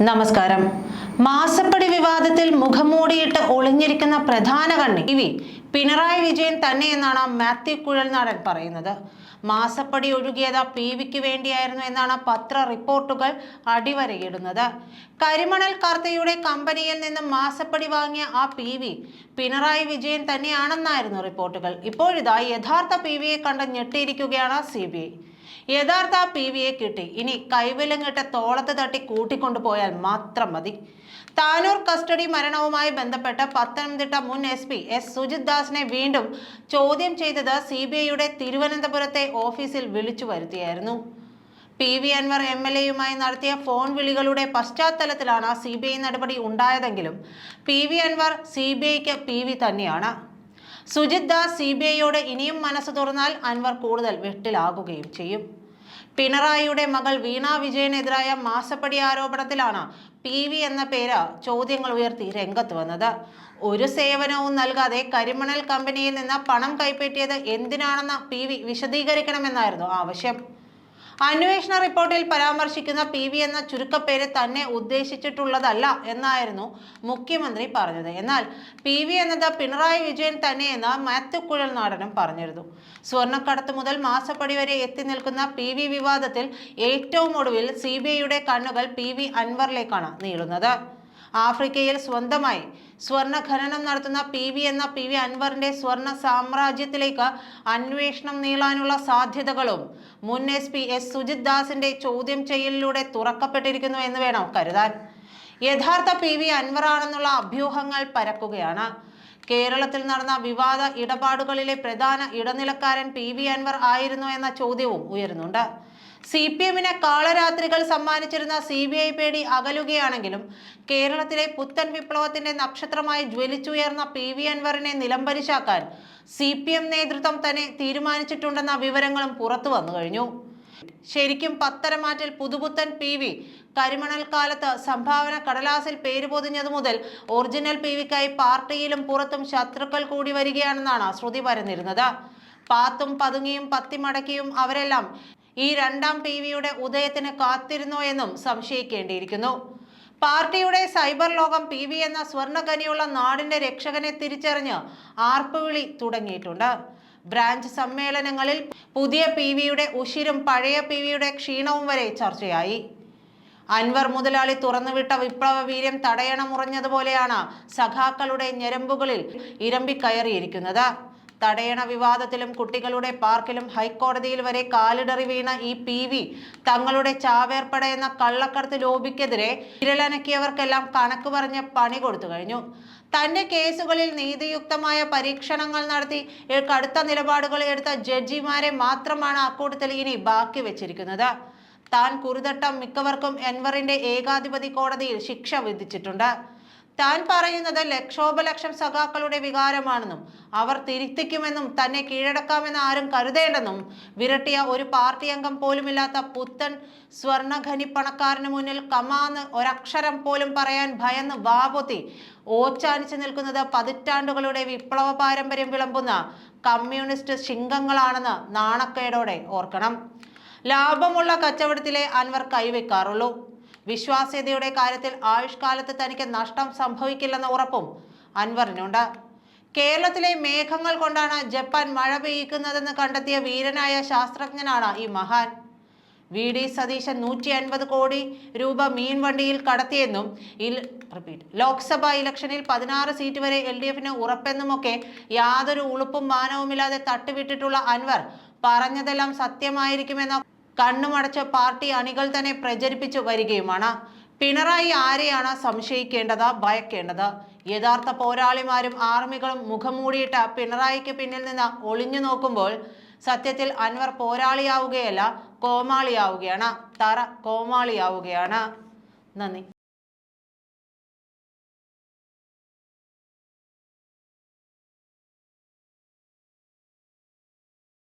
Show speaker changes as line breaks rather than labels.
നമസ്കാരം. മാസപ്പടി വിവാദത്തിൽ മുഖംമൂടിയിട്ട് ഒളിഞ്ഞിരിക്കുന്ന പ്രധാന കണ്ണി പിണറായി വിജയൻ തന്നെയെന്നാണ് മാത്യു കുഴൽനാടൻ പറയുന്നത്. മാസപ്പടി ഒഴുകിയത് PVക്ക് വേണ്ടിയായിരുന്നു എന്നാണ് പത്ര റിപ്പോർട്ടുകൾ അടിവരയിടുന്നത്. കരിമണൽ കർത്തയുടെ കമ്പനിയിൽ നിന്നും മാസപ്പടി വാങ്ങിയ ആ PV പിണറായി വിജയൻ തന്നെയാണെന്നായിരുന്നു റിപ്പോർട്ടുകൾ. ഇപ്പോഴിതാ യഥാർത്ഥ PVയെ കണ്ട് ഞെട്ടിയിരിക്കുകയാണ് CBI. യഥാർത്ഥ PVയെ കിട്ടി. ഇനി കൈവിലങ്ങിട്ട് തോളത്ത് തട്ടി കൂട്ടിക്കൊണ്ടുപോയാൽ മാത്രം മതി. താനൂർ കസ്റ്റഡി മരണവുമായി ബന്ധപ്പെട്ട് പത്തനംതിട്ട മുൻ SP S സുജിത് ദാസിനെ വീണ്ടും ചോദ്യം ചെയ്തത് CBIയുടെ തിരുവനന്തപുരത്തെ ഓഫീസിൽ വിളിച്ചു വരുത്തിയായിരുന്നു. PV അൻവർ MLAയുമായി നടത്തിയ ഫോൺ വിളികളുടെ പശ്ചാത്തലത്തിലാണ് CBI നടപടി ഉണ്ടായതെങ്കിലും PV അൻവർ CBIക്ക് PV തന്നെയാണ്. സുജിത് ദാസ് CBIയോട് ഇനിയും മനസ്സ് തുറന്നാൽ അൻവർ കൂടുതൽ വെട്ടിലാകുകയും ചെയ്യും. പിണറായിയുടെ മകൾ വീണ വിജയനെതിരായ മാസപ്പടി ആരോപണത്തിലാണ് PV എന്ന പേര് ചോദ്യങ്ങൾ ഉയർത്തി രംഗത്ത് വന്നത്. ഒരു സേവനവും നൽകാതെ കരിമണൽ കമ്പനിയിൽ നിന്ന് പണം കൈപ്പറ്റിയത് എന്തിനാണെന്ന് PV വിശദീകരിക്കണമെന്നായിരുന്നു ആവശ്യം. അന്വേഷണ റിപ്പോർട്ടിൽ പരാമർശിക്കുന്ന PV എന്ന ചുരുക്കപ്പേര് തന്നെ ഉദ്ദേശിച്ചിട്ടുള്ളതല്ല എന്നായിരുന്നു മുഖ്യമന്ത്രി പറഞ്ഞത്. എന്നാൽ PV എന്നത് പിണറായി വിജയൻ തന്നെയെന്ന് മാത്യു കുഴൽനാടനും പറഞ്ഞിരുന്നു. സ്വർണ്ണക്കടത്ത് മുതൽ മാസപ്പടി വരെ എത്തി നിൽക്കുന്ന PV വിവാദത്തിൽ ഏറ്റവും ഒടുവിൽ CBIയുടെ കണ്ണുകൾ PV അൻവറിലേക്കാണ് നീളുന്നത്. ആഫ്രിക്കയിൽ സ്വന്തമായി സ്വർണ്ണ ഖനനം നടത്തുന്ന PV എന്ന PV അൻവറിന്റെ സ്വർണ്ണ സാമ്രാജ്യത്തിലേക്ക് അന്വേഷണം നീളാനുള്ള സാധ്യതകളും മുൻ SP S സുജിത് ദാസിന്റെ ചോദ്യം ചെയ്യലിലൂടെ തുറക്കപ്പെട്ടിരിക്കുന്നു എന്ന് വേണം കരുതാൻ. യഥാർത്ഥ PV അൻവറാണെന്നുള്ള അഭ്യൂഹങ്ങൾ പരക്കുകയാണ്. കേരളത്തിൽ നടന്ന വിവാദ ഇടപാടുകളിലെ പ്രധാന ഇടനിലക്കാരൻ PV അൻവർ ആയിരുന്നു എന്ന ചോദ്യവും ഉയരുന്നുണ്ട്. CPMന് കാളരാത്രികൾ സമ്മാനിച്ചിരുന്ന CBI പേടി അകലുകയാണെങ്കിലും കേരളത്തിലെ പുത്തൻ വിപ്ലവത്തിന്റെ നക്ഷത്രമായി ജ്വലിച്ചുയർന്ന PV അൻവറിനെ നിലംപരിശാക്കാൻ CPM നേതൃത്വം തന്നെ തീരുമാനിച്ചിട്ടുണ്ടെന്ന വിവരങ്ങളും പുറത്തു വന്നു കഴിഞ്ഞു. ശരിക്കും പത്തരമാറ്റിൽ പുതുപുത്തൻ PV കരിമണൽ കാലത്ത് സംഭാവന കടലാസിൽ പേര് പൊതിഞ്ഞതു മുതൽ ഒറിജിനൽ PVക്കായി പാർട്ടിയിലും പുറത്തും ശത്രുക്കൾ കൂടി വരികയാണെന്നാണ് ശ്രുതി പരന്നിരുന്നത്. പാത്തും പതുങ്ങിയും പത്തിമടക്കിയും അവരെല്ലാം ഈ രണ്ടാം PVയുടെ ഉദയത്തിന് കാത്തിരുന്നോ എന്നും സംശയിക്കേണ്ടിയിരിക്കുന്നു. പാർട്ടിയുടെ സൈബർ ലോകം PV എന്ന സ്വർണ്ണഖനിയുള്ള നാടിന്റെ രക്ഷകനെ തിരിച്ചറിഞ്ഞ് ആർപ്പുവിളി തുടങ്ങിയിട്ടുണ്ട്. ബ്രാഞ്ച് സമ്മേളനങ്ങളിൽ പുതിയ PVയുടെ ഉശിരും പഴയ PVയുടെ ക്ഷീണവും വരെ ചർച്ചയായി. അൻവർ മുതലാളി തുറന്നുവിട്ട വിപ്ലവ വീര്യം തടയണമുറഞ്ഞതുപോലെയാണ് സഖാക്കളുടെ ഞരമ്പുകളിൽ ഇരമ്പിക്കയറിയിരിക്കുന്നത്. തടയണ വിവാദത്തിലും കുട്ടികളുടെ പാർക്കിലും ഹൈക്കോടതിയിൽ വരെ കാലിടറി വീണ ഈ PV തങ്ങളുടെ ചാവേർപ്പട എന്ന കള്ളക്കടത്ത് ലോബിക്കെതിരെ വിരലനക്കിയവർക്കെല്ലാം കണക്ക് പറഞ്ഞ് പണി കൊടുത്തു കഴിഞ്ഞു. തന്റെ കേസുകളിൽ നീതിയുക്തമായ പരീക്ഷണങ്ങൾ നടത്തി കടുത്ത നിലപാടുകൾ എടുത്ത ജഡ്ജിമാരെ മാത്രമാണ് അക്കൂട്ടത്തിൽ ഇനി ബാക്കി വെച്ചിരിക്കുന്നത്. താൻ കുറുതട്ട മിക്കവർക്കും അൻവറിന്റെ ഏകാധിപതി കോടതിയിൽ ശിക്ഷ വിധിച്ചിട്ടുണ്ട്. താൻ പറയുന്നത് ലക്ഷോപലക്ഷം സഖാക്കളുടെ വികാരമാണെന്നും അവർ തിരുത്തിക്കുമെന്നും തന്നെ കീഴടക്കാമെന്ന് ആരും കരുതേണ്ടെന്നും വിരട്ടിയ ഒരു പാർട്ടി അംഗം പോലുമില്ലാത്ത പുത്തൻ സ്വർണ്ണഖനി പണക്കാരന് മുന്നിൽ കമാന്ന് ഒരക്ഷരം പോലും പറയാൻ ഭയന്ന് വാപൊത്തി ഓച്ചാനിച്ചു നിൽക്കുന്നത് പതിറ്റാണ്ടുകളുടെ വിപ്ലവ പാരമ്പര്യം വിളമ്പുന്ന കമ്മ്യൂണിസ്റ്റ് ശിംഗങ്ങളാണെന്ന് നാണക്കേടോടെ ഓർക്കണം. ലാഭമുള്ള കച്ചവടത്തിലെ അൻവർ കൈവെക്കാറുള്ളൂ. വിശ്വാസ്യതയുടെ കാര്യത്തിൽ ആയുഷ്കാലത്ത് തനിക്ക് നഷ്ടം സംഭവിക്കില്ലെന്ന ഉറപ്പും അൻവറിനുണ്ട്. കേരളത്തിലെ മേഘങ്ങൾ കൊണ്ടാണ് ജപ്പാൻ മഴ പെയ്യിക്കുന്നതെന്ന് കണ്ടെത്തിയ വീരനായ ശാസ്ത്രജ്ഞനാണ് ഈ മഹാൻ. VD സതീശൻ 150 കോടി രൂപ മീൻവണ്ടിയിൽ കടത്തിയെന്നും ലോക്സഭാ ഇലക്ഷനിൽ 16 സീറ്റ് വരെ LDFന് ഉറപ്പെന്നുമൊക്കെ യാതൊരു ഉളുപ്പും മാനവുമില്ലാതെ തട്ടുവിട്ടിട്ടുള്ള അൻവർ പറഞ്ഞതെല്ലാം സത്യമായിരിക്കുമെന്ന കണ്ണുമടച്ച് പാർട്ടി അണികൾ തന്നെ പ്രചരിപ്പിച്ചു വരികയുമാണ്. പിണറായി ആരെയാണ് സംശയിക്കേണ്ടത്, ഭയക്കേണ്ടത്? യഥാർത്ഥ പോരാളിമാരും ആർമികളും മുഖംമൂടിയിട്ട് പിണറായിക്ക് പിന്നിൽ നിന്ന് ഒളിഞ്ഞു നോക്കുമ്പോൾ സത്യത്തിൽ അൻവർ പോരാളിയാവുകയല്ല, കോമാളിയാവുകയാണ്. കോമാളിയാവുകയാണ്. നന്ദി.